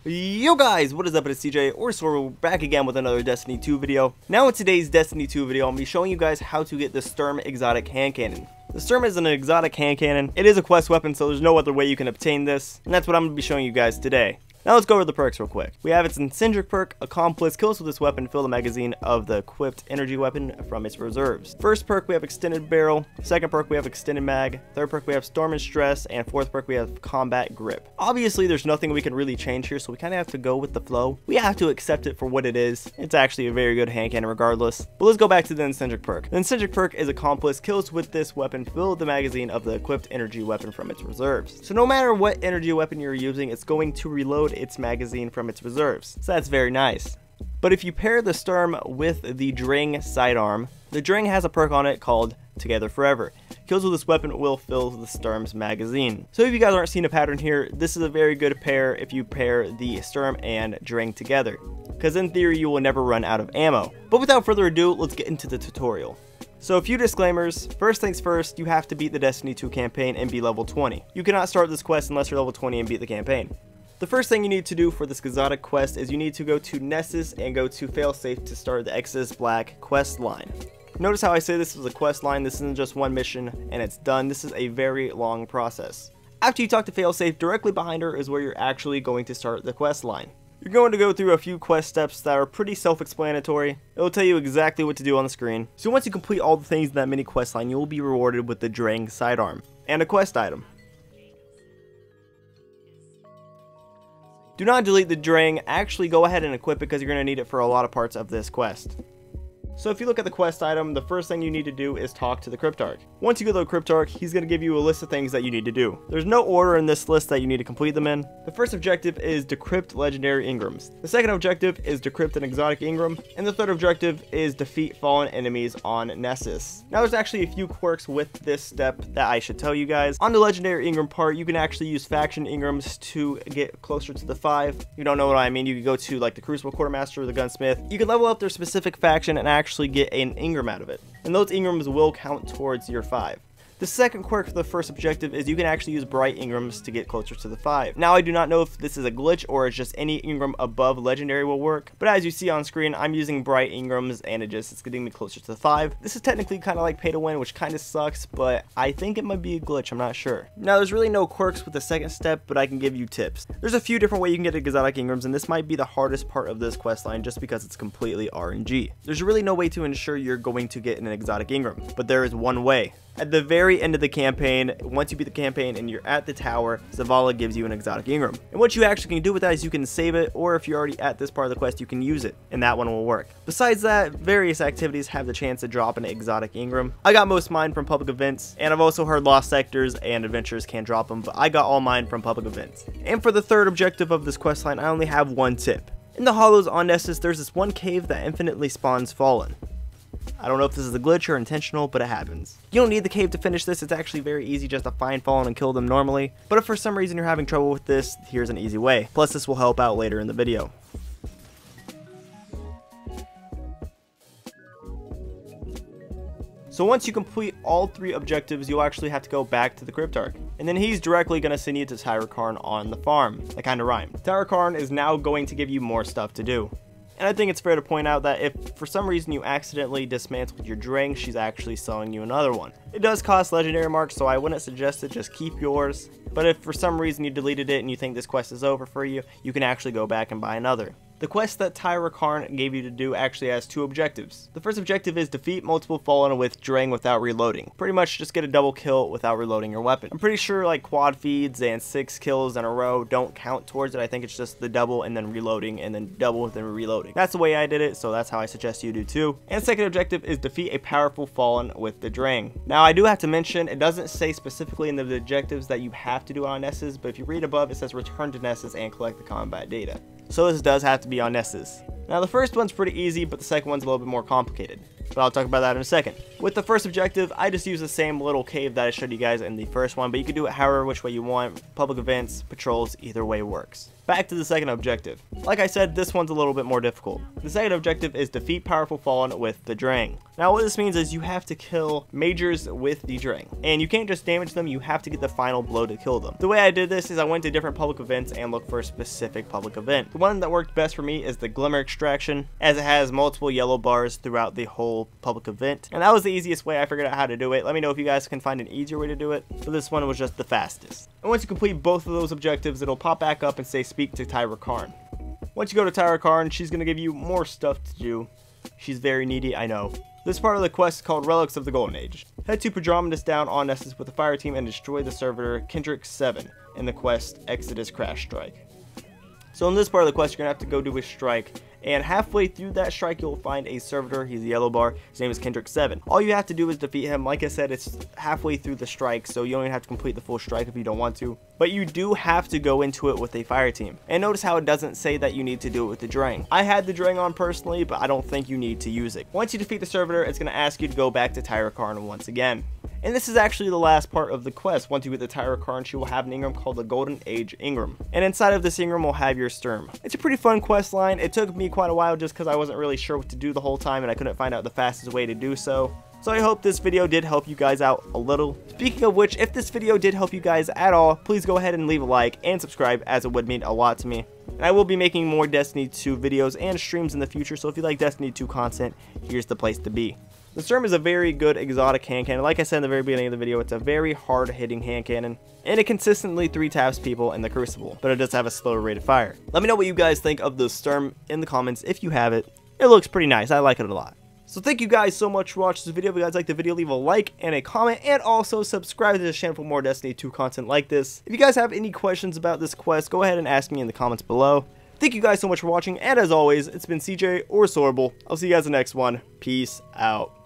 Yo guys, what is up? It's CJ Or Sorable back again with another Destiny 2 video. Now in today's Destiny 2 video, I'm going to be showing you guys how to get the Sturm exotic hand cannon. The Sturm is an exotic hand cannon. It is a quest weapon, so there's no other way you can obtain this, and that's what I'm going to be showing you guys today. Now let's go over the perks real quick. We have its Eccentric perk, Accomplice, kills with this weapon, fill the magazine of the equipped energy weapon from its reserves. First perk we have Extended Barrel, second perk we have Extended Mag, third perk we have Storm and Stress, and fourth perk we have Combat Grip. Obviously there's nothing we can really change here, so we kind of have to go with the flow. We have to accept it for what it is. It's actually a very good hand cannon regardless. But let's go back to the Eccentric perk. The Eccentric perk is Accomplice, kills with this weapon, fill the magazine of the equipped energy weapon from its reserves. So no matter what energy weapon you're using, it's going to reload its magazine from its reserves, so that's very nice. But if you pair the Sturm with the Dring sidearm, the Dring has a perk on it called Together Forever. Kills with this weapon will fill the Sturm's magazine. So if you guys aren't seeing a pattern here, this is a very good pair if you pair the Sturm and Dring together, because in theory you will never run out of ammo. But without further ado, let's get into the tutorial. So a few disclaimers. First things first, you have to beat the Destiny 2 campaign and be level 20. You cannot start this quest unless you're level 20 and beat the campaign. The first thing you need to do for this exotic quest is you need to go to Nessus and go to Failsafe to start the Exodus Black quest line. Notice how I say this is a quest line. This isn't just one mission and it's done. This is a very long process. After you talk to Failsafe, directly behind her is where you're actually going to start the quest line. You're going to go through a few quest steps that are pretty self-explanatory. It will tell you exactly what to do on the screen. So once you complete all the things in that mini quest line, you will be rewarded with the Drang sidearm and a quest item. Do not delete the Drang, actually go ahead and equip it because you're going to need it for a lot of parts of this quest. So if you look at the quest item, the first thing you need to do is talk to the Cryptarch. Once you go to the Cryptarch, he's going to give you a list of things that you need to do. There's no order in this list that you need to complete them in. The first objective is decrypt legendary engrams. The second objective is decrypt an exotic engram. And the third objective is defeat fallen enemies on Nessus. Now there's actually a few quirks with this step that I should tell you guys. On the legendary engram part, you can actually use faction engrams to get closer to the 5. If you don't know what I mean, you can go to like the Crucible Quartermaster or the Gunsmith. You can level up their specific faction and actually get an engram out of it, and those engrams will count towards your 5. The second quirk for the first objective is you can actually use bright engrams to get closer to the 5. Now I do not know if this is a glitch or it's just any engram above legendary will work, but as you see on screen, I'm using bright engrams and it's getting me closer to the 5. This is technically kind of like pay to win, which kind of sucks, but I think it might be a glitch, I'm not sure. Now there's really no quirks with the second step, but I can give you tips. There's a few different ways you can get exotic engrams, and this might be the hardest part of this quest line just because it's completely RNG. There's really no way to ensure you're going to get an exotic engram, but there is one way. At the very end of the campaign, once you beat the campaign and you're at the tower, Zavala gives you an exotic engram. And what you actually can do with that is you can save it, or if you're already at this part of the quest, you can use it, and that one will work. Besides that, various activities have the chance to drop an exotic engram. I got most of mine from public events, and I've also heard lost sectors and adventures can drop them, but I got all mine from public events. And for the third objective of this quest line, I only have one tip. In the hollows on Nessus, there's this one cave that infinitely spawns fallen. I don't know if this is a glitch or intentional, but it happens. You don't need the cave to finish this. It's actually very easy just to find fallen and kill them normally. But if for some reason you're having trouble with this, here's an easy way. Plus this will help out later in the video. So once you complete all 3 objectives, you'll actually have to go back to the Cryptarch. And then he's directly going to send you to Tyrakarn on the farm. That kind of rhymed. Tyrakarn is now going to give you more stuff to do. And I think it's fair to point out that if for some reason you accidentally dismantled your Drang, she's actually selling you another one. It does cost legendary marks, so I wouldn't suggest it, just keep yours. But if for some reason you deleted it and you think this quest is over for you, you can actually go back and buy another. The quest that Tyrakarn gave you to do actually has 2 objectives. The first objective is defeat multiple fallen with Drang without reloading. Pretty much just get a double kill without reloading your weapon. I'm pretty sure like quad feeds and 6 kills in a row don't count towards it. I think it's just the double and then reloading and then double and then reloading. That's the way I did it, so that's how I suggest you do too. And the second objective is defeat a powerful fallen with the Drang. Now I do have to mention, it doesn't say specifically in the objectives that you have to do on Nessus, but if you read above it says return to Nessus and collect the combat data. So this does have to be on Nessus. Now the first one's pretty easy, but the second one's a little bit more complicated. But I'll talk about that in a second. With the first objective, I just use the same little cave that I showed you guys in the first one, but you can do it however which way you want. Public events, patrols, either way works. Back to the second objective. Like I said, this one's a little bit more difficult. The second objective is defeat powerful fallen with the Drang. Now what this means is you have to kill majors with the Drang, and you can't just damage them, you have to get the final blow to kill them. The way I did this is I went to different public events and looked for a specific public event. The one that worked best for me is the Glimmer Extraction, as it has multiple yellow bars throughout the whole public event, and that was the easiest way I figured out how to do it. Let me know if you guys can find an easier way to do it, but this one was just the fastest. And once you complete both of those objectives, it'll pop back up and say speak to Tyra Karn. Once you go to Tyra Karn, she's going to give you more stuff to do. She's very needy, I know. This part of the quest is called Relics of the Golden Age. Head to Pajamas Down on Nessus with the fire team and destroy the servitor Kendrick 7 in the quest Exodus Crash Strike. So in this part of the quest, you're going to have to go do a strike, and halfway through that strike, you'll find a servitor. He's a yellow bar. His name is Kendrick 7. All you have to do is defeat him. Like I said, it's halfway through the strike, so you don't even have to complete the full strike if you don't want to. But you do have to go into it with a fire team. And notice how it doesn't say that you need to do it with the Drang. I had the Drang on personally, but I don't think you need to use it. Once you defeat the servitor, it's going to ask you to go back to Tyra Karn once again. And this is actually the last part of the quest. Once you get the Tyra Karn, she will have an Ingram called the Golden Age Ingram. And inside of this Ingram will have your Sturm. It's a pretty fun quest line. It took me quite a while just because I wasn't really sure what to do the whole time and I couldn't find out the fastest way to do so. So I hope this video did help you guys out a little. Speaking of which, if this video did help you guys at all, please go ahead and leave a like and subscribe, as it would mean a lot to me. And I will be making more Destiny 2 videos and streams in the future, so if you like Destiny 2 content, here's the place to be. The Sturm is a very good exotic hand cannon. Like I said in the very beginning of the video, it's a very hard hitting hand cannon, and it consistently 3-taps people in the Crucible, but it does have a slower rate of fire. Let me know what you guys think of the Sturm in the comments if you have it. It looks pretty nice. I like it a lot. So thank you guys so much for watching this video. If you guys like the video, leave a like and a comment, and also subscribe to this channel for more Destiny 2 content like this. If you guys have any questions about this quest, go ahead and ask me in the comments below. Thank you guys so much for watching, and as always, it's been CJ or Sorable. I'll see you guys in the next one. Peace out.